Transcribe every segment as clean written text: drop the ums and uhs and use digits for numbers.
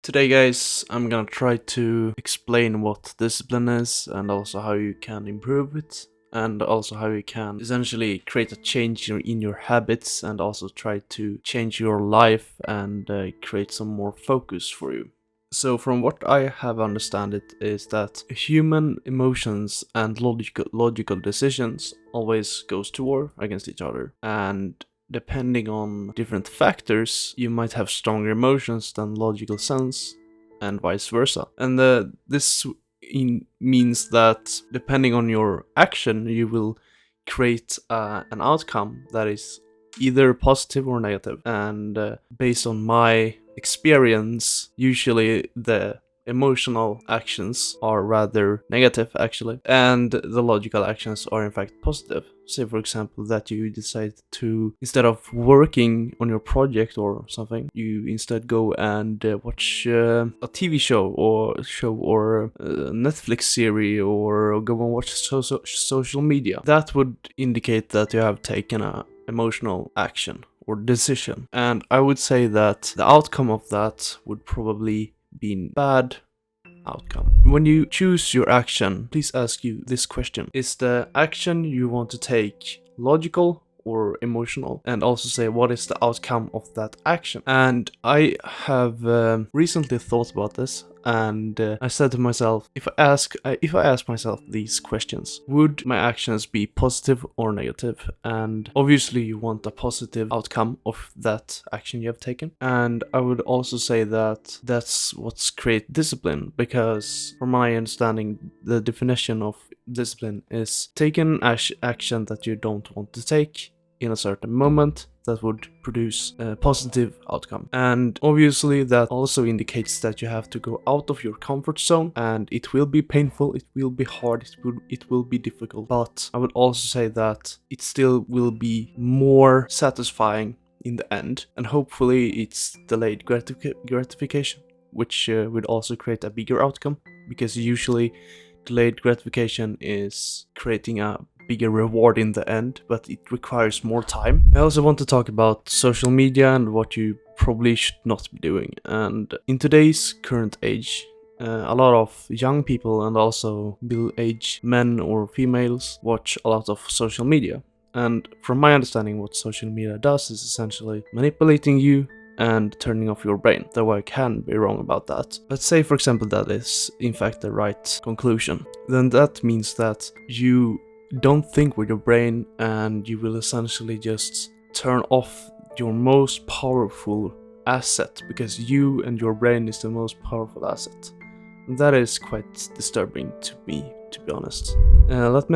Today, guys, I'm gonna try to explain what discipline is and also how you can improve it, and also how you can essentially create a change in your habits and also try to change your life and create some more focus for you. So, from what I have understand it is that human emotions and logical decisions always goes to war against each other, and depending on different factors, you might have stronger emotions than logical sense, and vice versa. And this means that depending on your action, you will create an outcome that is either positive or negative. And based on my experience, usually the emotional actions are rather negative actually, and the logical actions are in fact positive. Say for example that you decide to, instead of working on your project or something, you instead go and watch a TV show or a Netflix series, or go and watch social media. That would indicate that you have taken a emotional action or decision, and I would say that the outcome of that would probably be bad outcome. When you choose your action, please ask you this question: is the action you want to take logical or emotional? And also say, what is the outcome of that action? And I have recently thought about this, and I said to myself, if I ask myself these questions, would my actions be positive or negative? And obviously you want a positive outcome of that action you have taken. And I would also say that that's what's create discipline, because from my understanding, the definition of discipline is taking action that you don't want to take in a certain moment that would produce a positive outcome. And obviously that also indicates that you have to go out of your comfort zone, and it will be painful, it will be hard, it will be difficult, but I would also say that it still will be more satisfying in the end, and hopefully it's delayed gratification, which would also create a bigger outcome, because usually delayed gratification is creating a bigger reward in the end, but it requires more time. I also want to talk about social media and what you probably should not be doing. And in today's current age, a lot of young people and also middle-aged men or females watch a lot of social media. And from my understanding, what social media does is essentially manipulating you and turning off your brain, though I can be wrong about that. But say for example that is in fact the right conclusion, then that means that you don't think with your brain, and you will essentially just turn off your most powerful asset, because you and your brain is the most powerful asset. And that is quite disturbing to me, to be honest. Let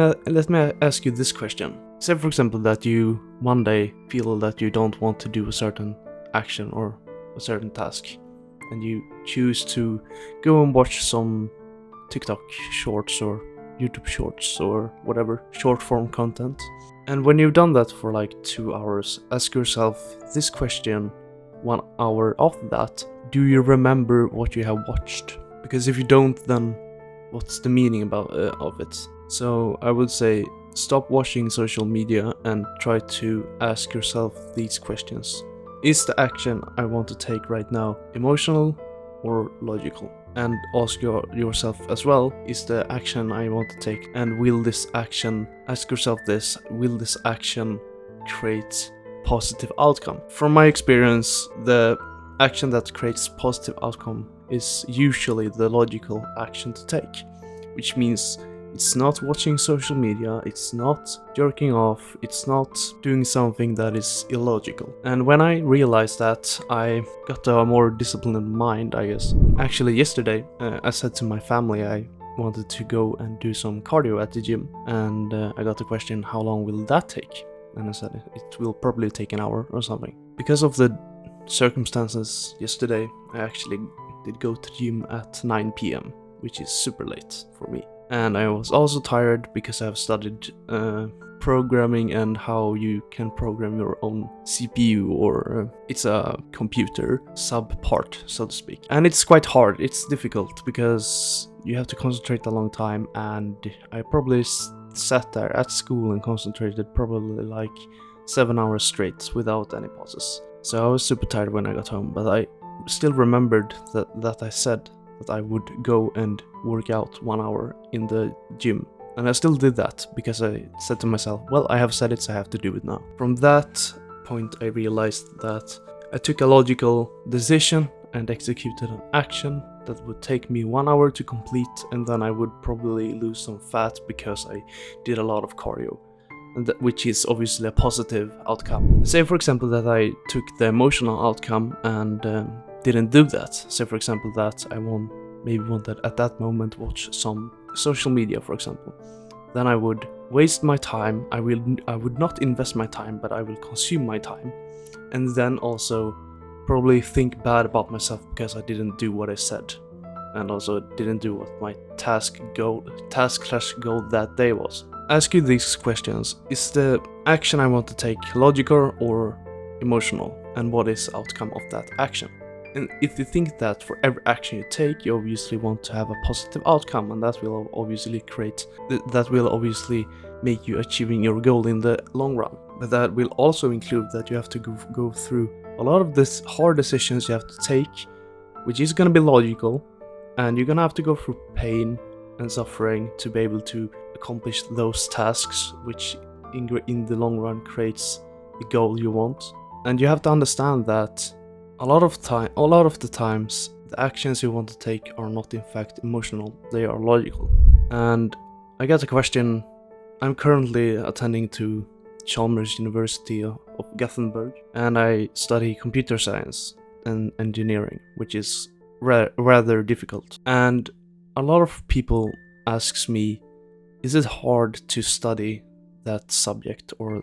me ask you this question. Say for example that you one day feel that you don't want to do a certain action or a certain task, and you choose to go and watch some TikTok shorts or YouTube shorts or whatever short form content. And when you've done that for like 2 hours, ask yourself this question 1 hour after that: do you remember what you have watched? Because if you don't, then what's the meaning of it? So I would say stop watching social media and try to ask yourself these questions: is the action I want to take right now emotional or logical? And ask yourself as well, is the action I want to take, and ask yourself this, will this action create positive outcome? From my experience, the action that creates positive outcome is usually the logical action to take, which means it's not watching social media, it's not jerking off, it's not doing something that is illogical. And when I realized that, I got a more disciplined mind, I guess. Actually, yesterday, I said to my family I wanted to go and do some cardio at the gym, and I got the question, how long will that take? And I said it will probably take an hour or something. Because of the circumstances yesterday, I actually did go to the gym at 9 p.m, which is super late for me. And I was also tired because I've studied programming and how you can program your own CPU, or it's a computer sub part, so to speak. And it's quite hard, it's difficult, because you have to concentrate a long time, and I probably sat there at school and concentrated probably like 7 hours straight without any pauses. So I was super tired when I got home, but I still remembered that I said that I would go and work out 1 hour in the gym. And I still did that because I said to myself, well, I have said it, so I have to do it now. From that point, I realized that I took a logical decision and executed an action that would take me 1 hour to complete, and then I would probably lose some fat because I did a lot of cardio, which is obviously a positive outcome. Say for example that I took the emotional outcome and didn't do that. Say for example that I maybe wanted at that moment watch some social media, for example. Then I would waste my time. I would not invest my time, but I will consume my time, and then also probably think bad about myself because I didn't do what I said, and also didn't do what my task/goal that day was. Ask you these questions: is the action I want to take logical or emotional, and what is the outcome of that action? And if you think that for every action you take, you obviously want to have a positive outcome, and that will obviously make you achieving your goal in the long run. But that will also include that you have to go through a lot of these hard decisions you have to take, which is going to be logical, and you're going to have to go through pain and suffering to be able to accomplish those tasks, which in the long run creates the goal you want. And you have to understand that a lot of the times the actions you want to take are not in fact emotional, they are logical. And I got a question. I'm currently attending to Chalmers University of Gothenburg, and I study computer science and engineering, which is rather difficult. And a lot of people asks me, is it hard to study that subject or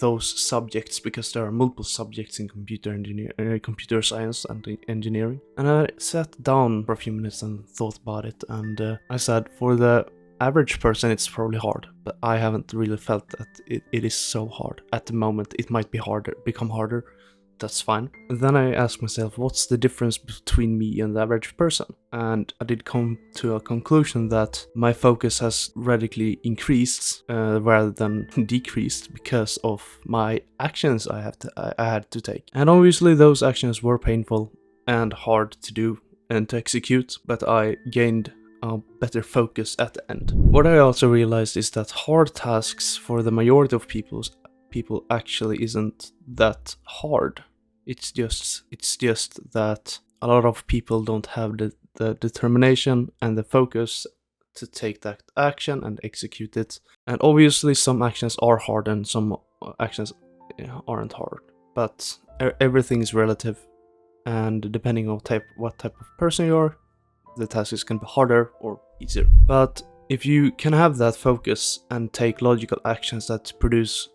those subjects, because there are multiple subjects in computer science and engineering? And I sat down for a few minutes and thought about it, and I said, for the average person it's probably hard, but I haven't really felt that it is so hard. At the moment it might become harder, that's fine. And then I asked myself, what's the difference between me and the average person? And I did come to a conclusion that my focus has radically increased rather than decreased because of my actions I had to take. And obviously those actions were painful and hard to do and to execute, but I gained a better focus at the end. What I also realized is that hard tasks for the majority of people actually isn't that hard. It's just that a lot of people don't have the determination and the focus to take that action and execute it. And obviously some actions are hard and some actions aren't hard. But everything is relative, and depending on what type of person you are, the tasks can be harder or easier. But if you can have that focus and take logical actions that produce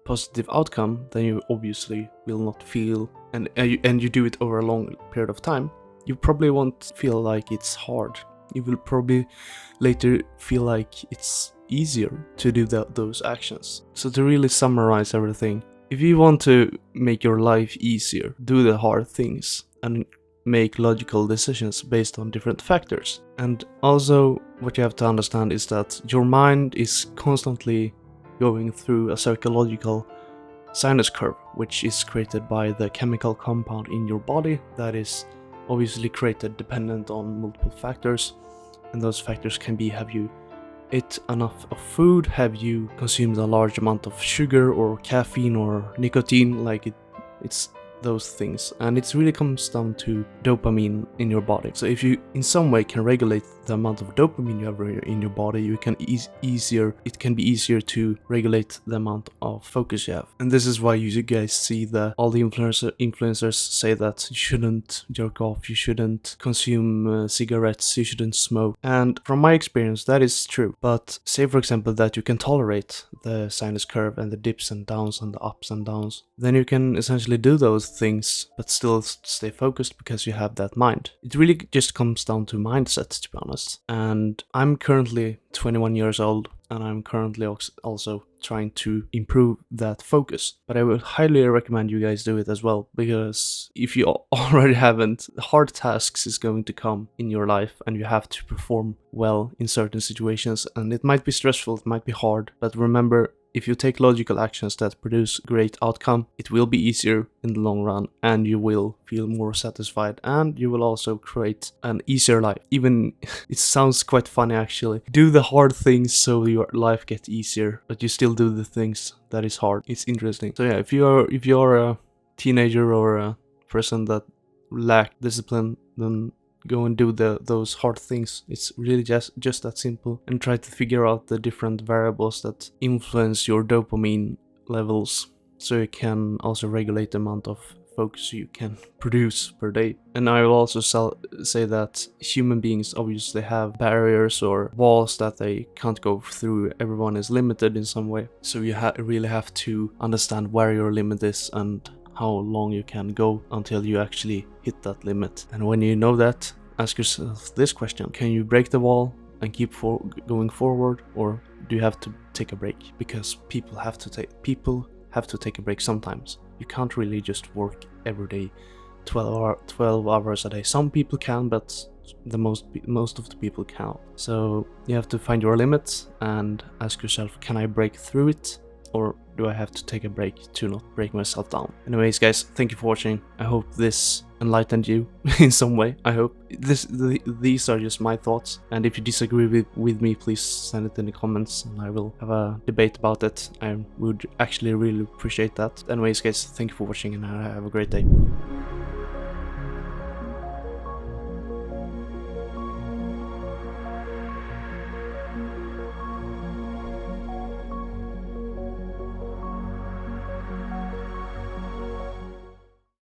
positive outcome, then you obviously will not feel, and you do it over a long period of time, you probably won't feel like it's hard. You will probably later feel like it's easier to do those actions. So to really summarize everything, if you want to make your life easier, do the hard things and make logical decisions based on different factors. And also what you have to understand is that your mind is constantly going through a psychological sinus curve, which is created by the chemical compound in your body that is obviously created dependent on multiple factors. And those factors can be, have you ate enough of food, have you consumed a large amount of sugar or caffeine or nicotine, it's those things. And it really comes down to dopamine in your body. So if you in some way can regulate the amount of dopamine you have in your body, you can it can be easier to regulate the amount of focus you have. And this is why you guys see all the influencers say that you shouldn't jerk off, you shouldn't consume cigarettes, you shouldn't smoke. And from my experience that is true. But say for example that you can tolerate the sinus curve and the dips and downs and the ups and downs, then you can essentially do those things but still stay focused because you have that mind. It really just comes down to mindset, to be honest. And I'm currently 21 years old, and I'm currently also trying to improve that focus. But I would highly recommend you guys do it as well, because if you already haven't, hard tasks is going to come in your life and you have to perform well in certain situations, and it might be stressful, it might be hard, but remember, if you take logical actions that produce great outcome, it will be easier in the long run, and you will feel more satisfied, and you will also create an easier life. Even it sounds quite funny actually. Do the hard things so your life gets easier, but you still do the things that is hard. It's interesting. So yeah, if you're a teenager or a person that lack discipline, then go and do those hard things. It's really just that simple, and try to figure out the different variables that influence your dopamine levels, so you can also regulate the amount of focus you can produce per day. And I will also say that human beings obviously have barriers or walls that they can't go through. Everyone is limited in some way, so you really have to understand where your limit is and how long you can go until you actually hit that limit. And when you know that, ask yourself this question: can you break the wall and keep going forward, or do you have to take a break? Because people have to take a break sometimes. You can't really just work every day 12 hours a day. Some people can, but most of the people can't. So you have to find your limits and ask yourself, can I break through it, or do I have to take a break to not break myself down? Anyways, guys, thank you for watching. I hope this enlightened you in some way. I hope these are just my thoughts, and if you disagree with me, please send it in the comments and I will have a debate about it. I would actually really appreciate that. Anyways, guys, thank you for watching, and have a great day.